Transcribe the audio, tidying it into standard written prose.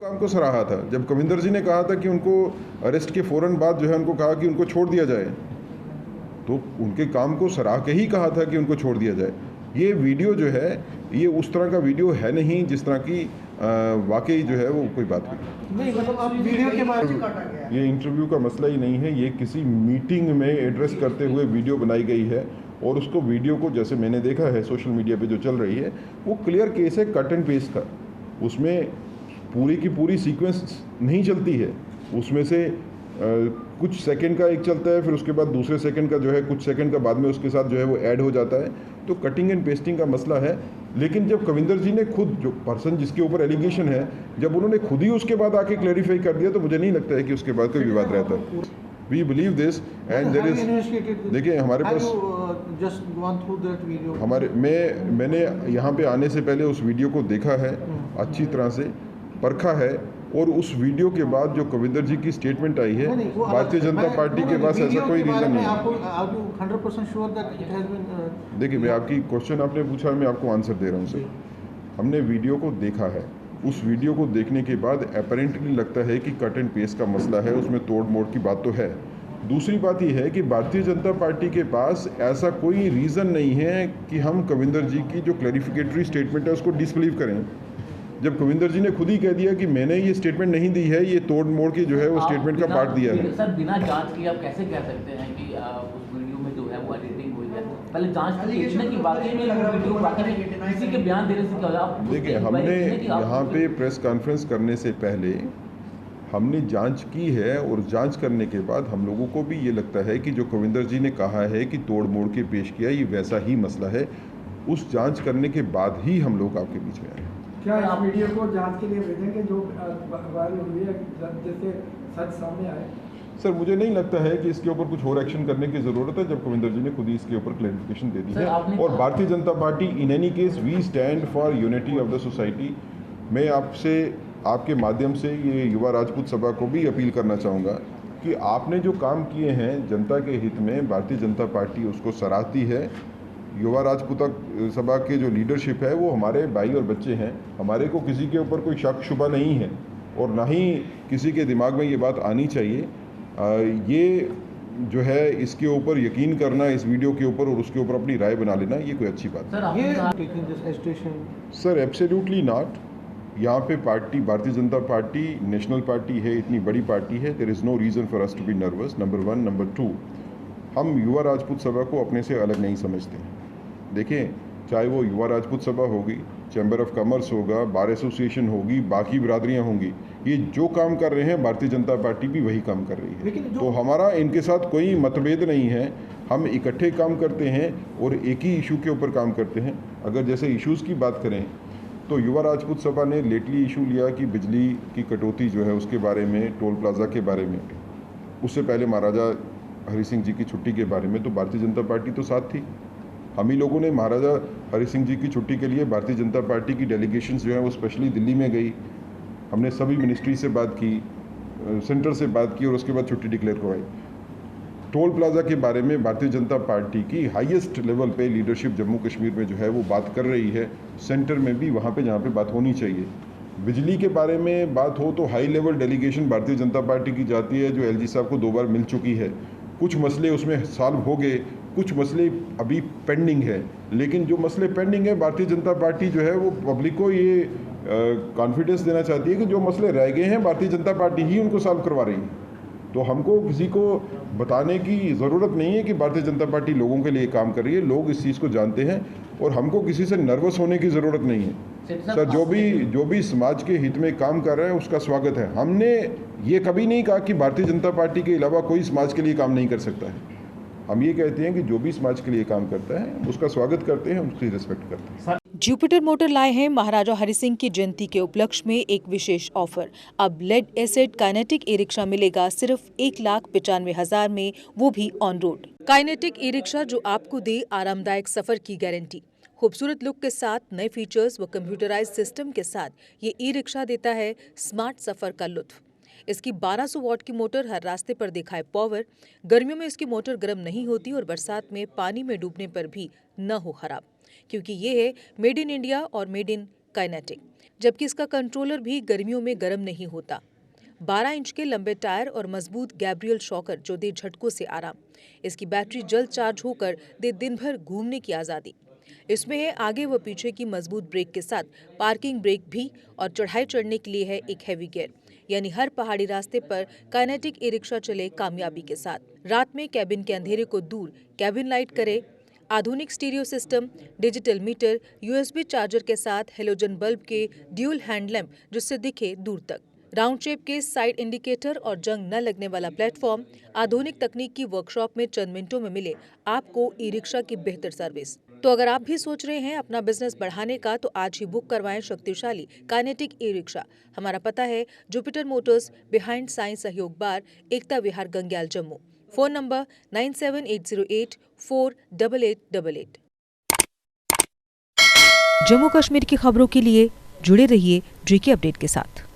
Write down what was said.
काम को सराहा था जब कविंदर जी ने कहा था कि उनको अरेस्ट के फ़ौरन बाद जो है उनको कहा कि उनको छोड़ दिया जाए, तो उनके काम को सराह के ही कहा था कि उनको छोड़ दिया जाए। ये वीडियो जो है ये उस तरह का वीडियो है नहीं जिस तरह की वाकई जो है वो कोई बात नहीं, मतलब आप वीडियो के बाद ये इंटरव्यू का मसला ही नहीं है, ये किसी मीटिंग में एड्रेस करते हुए वीडियो बनाई गई है और उसको वीडियो को जैसे मैंने देखा है सोशल मीडिया पे जो चल रही है वो क्लियर केस है कट एंड पेस्ट का। उसमें पूरी की पूरी सीक्वेंस नहीं चलती है, उसमें से कुछ सेकंड का एक चलता है, फिर उसके बाद दूसरे सेकंड का जो है कुछ सेकंड का बाद में उसके साथ जो है वो ऐड हो जाता है, तो कटिंग एंड पेस्टिंग का मसला है। लेकिन जब कविंदर जी ने खुद जो पर्सन जिसके ऊपर एलिगेशन है जब उन्होंने खुद ही उसके बाद आके क्लैरिफाई कर दिया तो मुझे नहीं लगता है कि उसके बाद कोई विवाद रहता। We believe this and there is, देखिए हमारे पास मैंने यहाँ पे आने से पहले उस वीडियो को देखा है, अच्छी तरह से परखा है, और उस वीडियो के बाद जो कविंदर जी की स्टेटमेंट आई है भारतीय जनता पार्टी के पास ऐसा कोई रीज़न नहीं है। देखिए मैं आपकी क्वेश्चन आपने पूछा, मैं आपको आंसर दे रहा हूँ सर। हमने वीडियो को देखा है, उस वीडियो को देखने के बाद अपेरेंटली लगता है कि कट एंड पेस्ट का मसला है, उसमें तोड़ मोड़ की बात तो है। दूसरी बात यह है कि भारतीय जनता पार्टी के पास ऐसा कोई रीज़न नहीं है कि हम कविंदर जी की जो क्लैरिफिकेटरी स्टेटमेंट है उसको डिसबिलीव करें। जब कविंदर जी ने खुद ही कह दिया कि मैंने ये स्टेटमेंट नहीं दी है, ये तोड़ मोड़ के जो है वो स्टेटमेंट का पार्ट दिया है। सर बिना जांच किए आप कैसे कह सकते हैं कि उस वीडियो में जो है वो एडिटिंग हुई है? पहले जांच कीजिए ना कि वाकई में वो वीडियो वाकई में किसी के बयान देने से क्या होगा। देखिए हमने यहाँ पे प्रेस कॉन्फ्रेंस करने से पहले हमने जांच की है, और जांच करने के बाद हम लोगों को भी ये लगता है कि जो कविंदर जी ने कहा है कि तोड़ मोड़ के पेश किया ये वैसा ही मसला है। उस जांच करने के बाद ही हम लोग आपके बीच में आए। क्या इस वीडियो को जांच के लिए भेजेंगे जो वायरल हुई है, जैसे सच सामने आए? सर मुझे नहीं लगता है कि इसके ऊपर कुछ और एक्शन करने की ज़रूरत है जब कविंदर जी ने खुद ही इसके ऊपर क्लैरिफिकेशन दे दी है। और Bharatiya Janata Party in any case we stand for unity of the society. मैं आपसे आपके माध्यम से ये युवा राजपूत सभा को भी अपील करना चाहूँगा कि आपने जो काम किए हैं जनता के हित में, भारतीय जनता पार्टी उसको सराहती है। युवा राजपूता सभा के जो लीडरशिप है वो हमारे भाई और बच्चे हैं, हमारे को किसी के ऊपर कोई शक शुबा नहीं है और ना ही किसी के दिमाग में ये बात आनी चाहिए। ये जो है इसके ऊपर यकीन करना, इस वीडियो के ऊपर, और उसके ऊपर अपनी राय बना लेना, ये कोई अच्छी बात है। Sir absolutely not. यहाँ पे पार्टी भारतीय जनता पार्टी नेशनल पार्टी है, इतनी बड़ी पार्टी है, there is no reason for us to be nervous, number 1। Number 2, हम युवा राजपूत सभा को अपने से अलग नहीं समझते हैं। देखिए चाहे वो युवा राजपूत सभा होगी, चैम्बर ऑफ कॉमर्स होगा, बार एसोसिएशन होगी, बाकी बिरादरियां होंगी, ये जो काम कर रहे हैं भारतीय जनता पार्टी भी वही काम कर रही है। तो हमारा इनके साथ कोई मतभेद नहीं है, हम इकट्ठे काम करते हैं और एक ही इशू के ऊपर काम करते हैं। अगर जैसे इश्यूज़ की बात करें तो युवा राजपूत सभा ने लेटली इशू लिया कि बिजली की कटौती जो है उसके बारे में, टोल प्लाजा के बारे में, उससे पहले महाराजा हरि सिंह जी की छुट्टी के बारे में, तो भारतीय जनता पार्टी तो साथ थी। हम ही लोगों ने महाराजा हरि सिंह जी की छुट्टी के लिए भारतीय जनता पार्टी की डेलीगेशन जो है वो स्पेशली दिल्ली में गई, हमने सभी मिनिस्ट्री से बात की, सेंटर से बात की और उसके बाद छुट्टी डिक्लेयर करवाई। टोल प्लाजा के बारे में भारतीय जनता पार्टी की हाईएस्ट लेवल पे लीडरशिप जम्मू कश्मीर में जो है वो बात कर रही है, सेंटर में भी वहाँ पे जहाँ पे बात होनी चाहिए। बिजली के बारे में बात हो तो हाई लेवल डेलीगेशन भारतीय जनता पार्टी की जाती है, जो एलजी साहब को 2 बार मिल चुकी है। कुछ मसले उसमें सॉल्व हो गए, कुछ मसले अभी पेंडिंग है, लेकिन जो मसले पेंडिंग है भारतीय जनता पार्टी जो है वो पब्लिक को ये कॉन्फिडेंस देना चाहती है कि जो मसले रह गए हैं भारतीय जनता पार्टी ही उनको सॉल्व करवा रही है। तो हमको किसी को बताने की ज़रूरत नहीं है कि भारतीय जनता पार्टी लोगों के लिए काम कर रही है, लोग इस चीज़ को जानते हैं और हमको किसी से नर्वस होने की ज़रूरत नहीं है। सर जो भी समाज के हित में काम कर रहा है उसका स्वागत है। हमने ये कभी नहीं कहा कि भारतीय जनता पार्टी के अलावा कोई समाज के लिए काम नहीं कर सकता है। हम ये कहते हैं कि जो भी समाज के लिए काम करता है उसका स्वागत करते हैं, उसकी रिस्पेक्ट करते हैं। जुपिटर मोटर लाए हैं महाराजा हरि सिंह की जयंती के उपलक्ष्य में एक विशेष ऑफर। अब lead acid Kinetic e rickshaw मिलेगा सिर्फ 1,95,000 में, वो भी on road. Kinetic e rickshaw जो आपको दे आरामदायक सफर की गारंटी। खूबसूरत लुक के साथ, नए फीचर्स व कंप्यूटराइज्ड सिस्टम के साथ ये ई रिक्शा देता है स्मार्ट सफर का लुत्फ। इसकी 1200 वॉट की मोटर हर रास्ते पर दिखाए पावर। गर्मियों में इसकी मोटर गर्म नहीं होती और बरसात में पानी में डूबने पर भी न हो खराब, क्योंकि ये है मेड इन इंडिया और मेड इन काइनेटिक। जबकि इसका कंट्रोलर भी गर्मियों में गर्म नहीं होता। 12 इंच के लंबे टायर और मजबूत गैब्रियल शॉकर जो दे झटकों से आराम। इसकी बैटरी जल्द चार्ज होकर दे दिन भर घूमने की आज़ादी। इसमें है आगे व पीछे की मजबूत ब्रेक के साथ पार्किंग ब्रेक भी और चढ़ाई चढ़ने के लिए है एक हैवी गियर, यानी हर पहाड़ी रास्ते पर काइनेटिक ई रिक्शा चले कामयाबी के साथ। रात में कैबिन के अंधेरे को दूर कैबिन लाइट करे। आधुनिक stereo system, digital meter, USB charger के साथ हेलोजन बल्ब के ड्यूल हैंड लैंप जिससे दिखे दूर तक। राउंड शेप के साइड इंडिकेटर और जंग न लगने वाला प्लेटफॉर्म। आधुनिक तकनीक की वर्कशॉप में चंद मिनटों में मिले आपको ई रिक्शा की बेहतर सर्विस। तो अगर आप भी सोच रहे हैं अपना बिजनेस बढ़ाने का तो आज ही बुक करवाएं शक्तिशाली काइनेटिक ई रिक्शा। हमारा पता है Jupiter Motors, behind science Sahyog bar, Ekta Vihar, Gangyal, Jammu. Phone number 9780848888। Jammu Kashmir की खबरों के लिए जुड़े रहिए JK अपडेट के साथ।